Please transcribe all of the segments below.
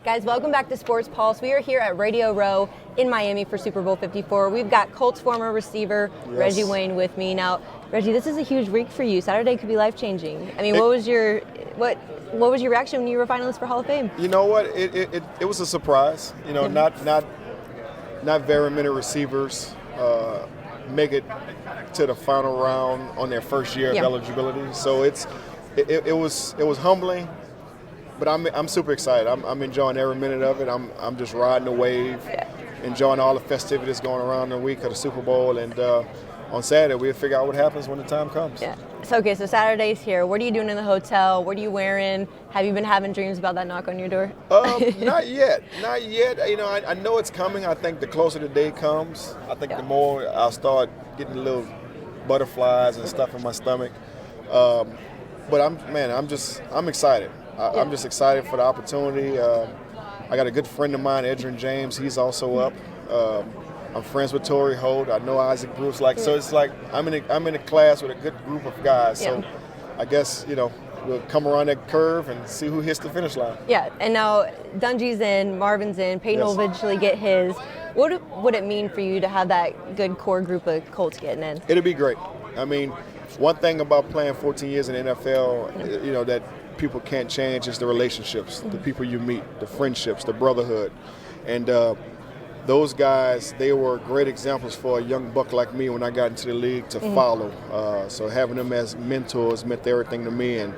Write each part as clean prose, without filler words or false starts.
Guys, welcome back to Sports Pulse. We are here at Radio Row in Miami for Super Bowl 54. We've got Colts former receiver Reggie Wayne with me. Now, Reggie, this is a huge week for you. Saturday could be life-changing. I mean, what was your reaction when you were a finalist for Hall of Fame? You know what? It was a surprise. You know, not very many receivers make it to the final round on their first year of eligibility. So it was humbling. But I'm super excited. I'm enjoying every minute of it. I'm just riding the wave, enjoying all the festivities going around the week of the Super Bowl. And on Saturday, we'll figure out what happens when the time comes. Yeah. So Saturday's here. What are you doing in the hotel? What are you wearing? Have you been having dreams about that knock on your door? Not yet. You know, I know it's coming. I think the closer the day comes, I think the more I'll start getting little butterflies and stuff in my stomach. But I'm excited. I'm just excited for the opportunity. I got a good friend of mine, Edrin James. He's also up. I'm friends with Torrey Holt. I know Isaac Bruce. So it's like I'm in a class with a good group of guys. So I guess, you know, we'll come around that curve and see who hits the finish line. Yeah, and now Dungy's in, Marvin's in, Peyton will eventually get his. What would it mean for you to have that good core group of Colts getting in? It'll be great. I mean, one thing about playing 14 years in the NFL, you know, that people can't change is the relationships, the people you meet, the friendships, the brotherhood. And those guys, they were great examples for a young buck like me when I got into the league to follow. So having them as mentors meant everything to me. And,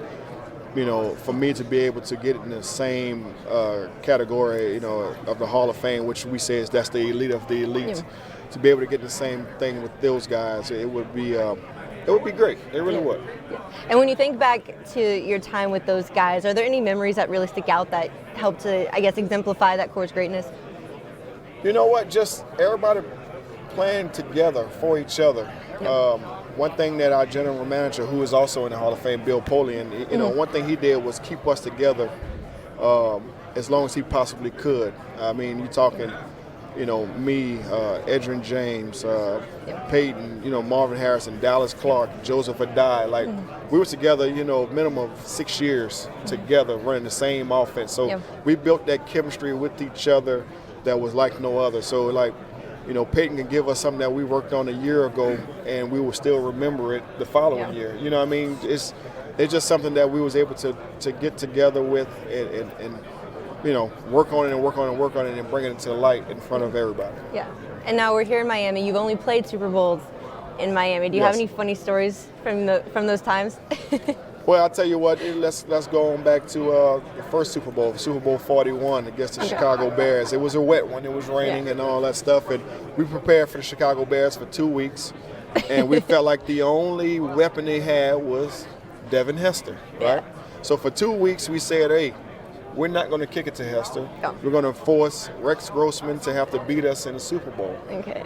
you know, for me to be able to get in the same category, you know, of the Hall of Fame, which we say is that's the elite of the elite, to be able to get the same thing with those guys, it would be great. It really would. Yeah. And when you think back to your time with those guys, are there any memories that really stick out that help to, I guess, exemplify that core's greatness? You know what? Just everybody playing together for each other. One thing that our general manager, who is also in the Hall of Fame, Bill Polian, you know, one thing he did was keep us together as long as he possibly could. I mean, you're talking, you know, me, Edrin James, Peyton, you know, Marvin Harrison, Dallas Clark, Joseph Adai. Like, we were together, you know, minimum of 6 years together running the same offense. So we built that chemistry with each other that was like no other. So, like, you know, Peyton can give us something that we worked on a year ago and we will still remember it the following year. You know what I mean? It's just something that we was able to get together with and you know, work on it and bring it to light in front of everybody. Yeah. And now we're here in Miami. You've only played Super Bowls in Miami. Do you have any funny stories from those times? Well, I'll tell you what, let's go on back to the first Super Bowl, Super Bowl 41 against the Chicago Bears. It was a wet one. It was raining and all that stuff. And we prepared for the Chicago Bears for 2 weeks. And we felt like the only weapon they had was Devin Hester, right? So for 2 weeks we said, hey, we're not going to kick it to Hester. We're going to force Rex Grossman to have to beat us in the Super Bowl. Okay.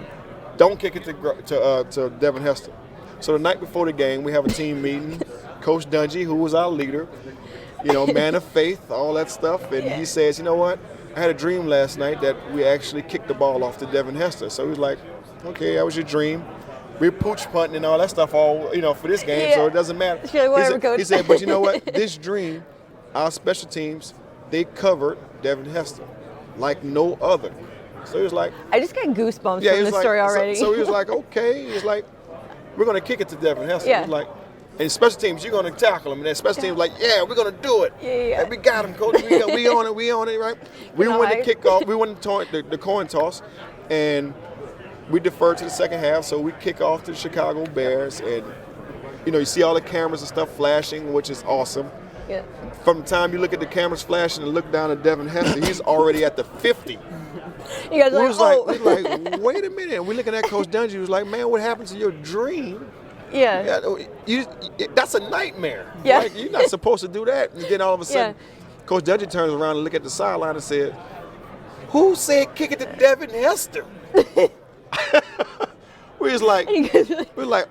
Don't kick it to Devin Hester. So the night before the game, we have a team meeting. Coach Dungy, who was our leader, you know, man of faith, all that stuff. And he says, you know what? I had a dream last night that we actually kicked the ball off to Devin Hester. So he was like, okay, that was your dream. We're pooch punting and all that stuff all, you know, for this game, so it doesn't matter. He said, but you know what? This dream, our special teams, they covered Devin Hester like no other. So he was like, I just got goosebumps from this story already. So he was like, okay. He was like, we're going to kick it to Devin Hester. He was like, and special teams, you're going to tackle him. And then special teams like, we're going to do it. And we got him, coach. We on it, right? We won the kickoff. We won the coin toss. And we deferred to the second half. So we kick off to the Chicago Bears. And, you know, you see all the cameras and stuff flashing, which is awesome. Yeah. From the time you look at the cameras flashing and look down at Devin Hester, he's already at the 50. You guys we was like, wait a minute. And we're looking at Coach Dungy. He was like, man, what happened to your dream? That's a nightmare. Like, you're not supposed to do that. And then all of a sudden, Coach Dungy turns around and look at the sideline and said, who said kick it to Devin Hester? we was like,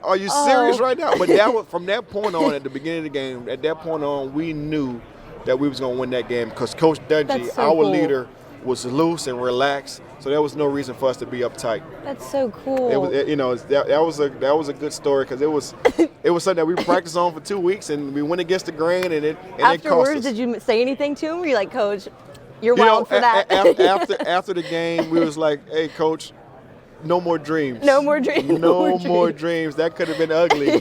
are you serious right now? But that was, from that point on, at the beginning of the game, at that point on, we knew that we was going to win that game because Coach Dungy, our leader, was loose and relaxed, so there was no reason for us to be uptight. That's so cool. It was, you know, that was a good story because it was something that we practiced on for 2 weeks and we went against the grain and it cost us. Afterwards, did you say anything to him? Were you like, Coach, You're wild for that. After the game, we was like, "Hey, coach, no more dreams. No more dreams. No more dreams. That could have been ugly.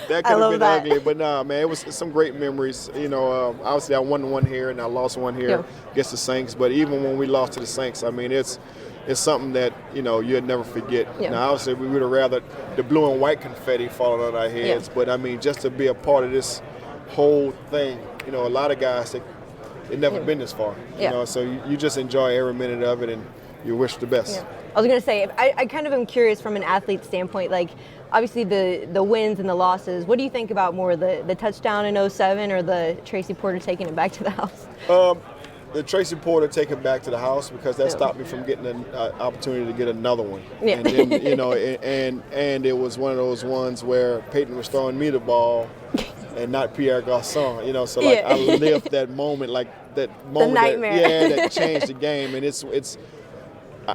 That could have been ugly." But nah, man, it was some great memories. Obviously I won one here and I lost one here against the Saints. But even when we lost to the Saints, I mean, it's something that you'd never forget. Yeah. Now, obviously, we would have rather the blue and white confetti falling on our heads. Yeah. But I mean, just to be a part of this whole thing, a lot of guys they've never been this far. So you just enjoy every minute of it and you wish the best. Yeah. I was going to say, I kind of am curious from an athlete standpoint, like obviously the wins and the losses. What do you think about more, the touchdown in 2007 or the Tracy Porter taking it back to the house? The Tracy Porter taking it back to the house, because that stopped me from getting an opportunity to get another one. Yeah. And then, and it was one of those ones where Peyton was throwing me the ball and not Pierre Garçon. So like I lived that moment, like that moment, the nightmare. That changed the game. And it's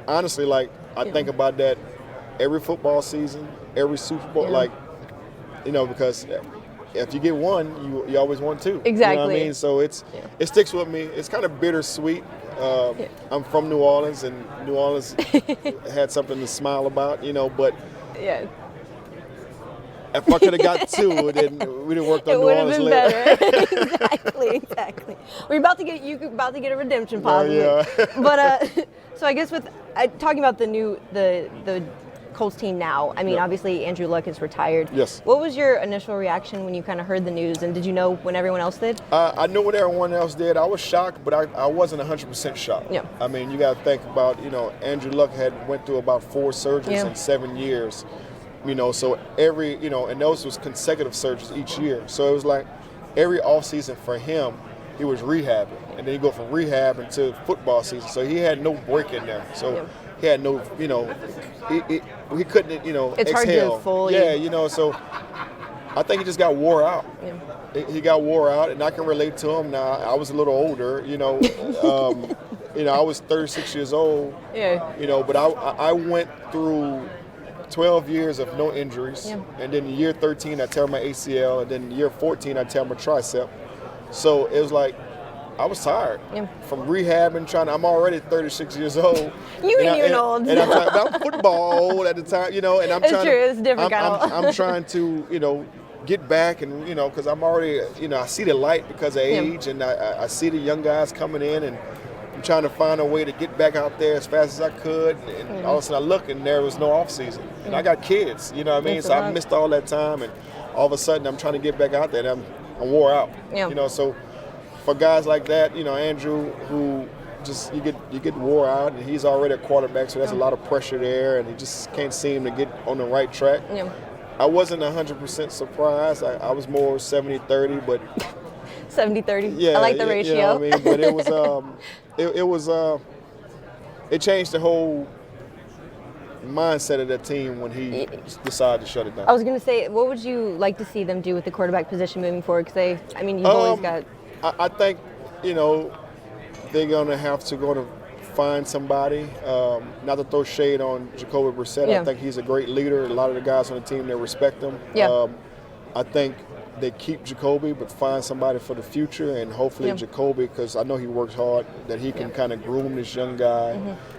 honestly, like, I think about that every football season, every Super Bowl, because if you get one, you always want two. Exactly. You know what I mean? So it sticks with me. It's kind of bittersweet. I'm from New Orleans, and New Orleans had something to smile about, but if I could have got two, then we didn't work on New Orleans later. It would have been better. Exactly. You're about to get a redemption possibly. But so I guess with talking about the Colts team now, I mean, obviously Andrew Luck is retired. Yes. What was your initial reaction when you kind of heard the news, and did you know when everyone else did? I knew when everyone else did. I was shocked, but I wasn't 100% shocked. Yeah. I mean, you got to think about, Andrew Luck went through about 4 surgeries in 7 years. So every, and those was consecutive surgeries each year. So it was like every offseason for him, he was rehabbing. And then he go from rehab into football season. So he had no break in there. So he had no, he couldn't, it's exhale. Hard to fully. Yeah, so I think he just got wore out. Yeah. He got wore out, and I can relate to him now. I was a little older, I was 36 years old. Yeah. But I went through 12 years of no injuries, and then year 13 I tear my ACL, and then year 14 I tear my tricep. So it was like I was tired from rehab and I'm already 36 years old. You ain't even old. And I'm football old at the time, and I'm it's trying. True. It's different kind of. I'm trying to, get back, and because I'm already, I see the light because of age, and I see the young guys coming in, and I'm trying to find a way to get back out there as fast as I could. And all of a sudden I look, and there was no off season, and I got kids, you know what I mean? So I missed all that time, and all of a sudden I'm trying to get back out there, and I'm wore out. So for guys like that, Andrew, who just you get wore out, and he's already a quarterback, so there's a lot of pressure there, and he just can't seem to get on the right track. I wasn't 100% surprised. I was more 70-30, but 70-30. Yeah, I like the ratio. You know what I mean? But it was it changed the whole mindset of that team when he decided to shut it down. I was going to say, what would you like to see them do with the quarterback position moving forward? Because you've always got. I think they're going to have to find somebody. Not to throw shade on Jacoby Brissett. I think he's a great leader. A lot of the guys on the team, they respect him. I think they keep Jacoby, but find somebody for the future, and hopefully Jacoby, because I know he works hard, that he can kind of groom this young guy,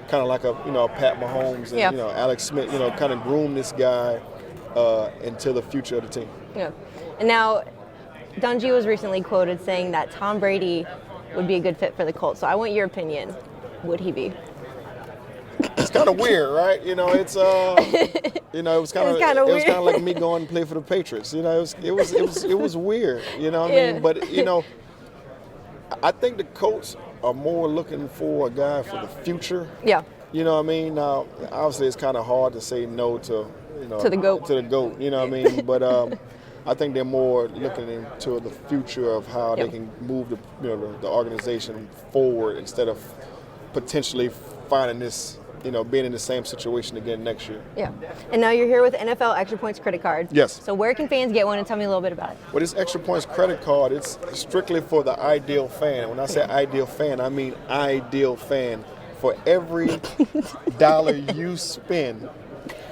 kind of like a Pat Mahomes and Alex Smith, kind of groom this guy into the future of the team. Yeah, and now Dungy was recently quoted saying that Tom Brady would be a good fit for the Colts. So I want your opinion. Would he be? It's kind of weird, right? It was kind of like me going to play for the Patriots. It was weird. You know what I mean? But I think the Colts are more looking for a guy for the future. Yeah. You know what I mean? Now, obviously, it's kind of hard to say no to to the GOAT. To the GOAT. You know what I mean? But I think they're more looking into the future of how they can move the organization forward instead of potentially finding this. Being in the same situation again next year. Yeah. And now you're here with NFL Extra Points credit card. Yes. So where can fans get one, and tell me a little bit about it? Well, this Extra Points credit card, it's strictly for the ideal fan. When I say ideal fan, I mean ideal fan. For every dollar you spend,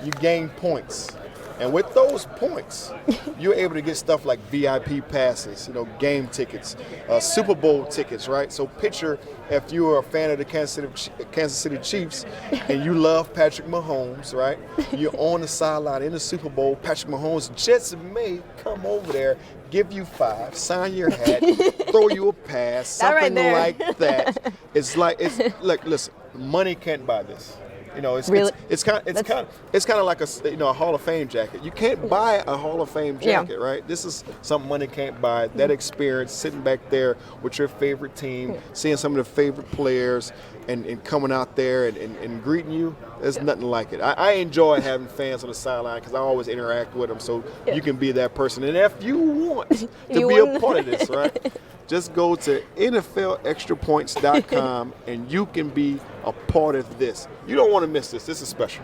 you gain points. And with those points, you're able to get stuff like VIP passes, game tickets, Super Bowl tickets, right? So picture if you are a fan of the Kansas City Chiefs and you love Patrick Mahomes, right? You're on the sideline in the Super Bowl. Patrick Mahomes just may come over there, give you 5, sign your hat, throw you a pass, something like that. Look, listen, money can't buy this. It's kind of like a Hall of Fame jacket. You can't buy a Hall of Fame jacket, right? This is something money can't buy. That experience, sitting back there with your favorite team, seeing some of the favorite players, and coming out there and greeting you. There's nothing like it. I enjoy having fans on the sideline because I always interact with them. So you can be that person. And if you want to be a part of this, right? Just go to NFLExtraPoints.com and you can be a part of this. You don't want to miss this. This is special.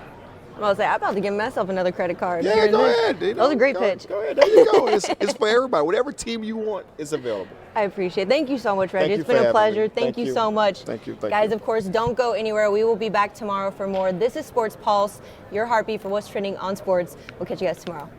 I'm about to give myself another credit card. Yeah, go ahead. That was a great pitch. Go ahead. There you go. It's for everybody. Whatever team you want is available. I appreciate it. Thank you so much, Reggie. It's been a pleasure. Thank you so much. Thank you. Guys, of course, don't go anywhere. We will be back tomorrow for more. This is Sports Pulse, your heartbeat for what's trending on sports. We'll catch you guys tomorrow.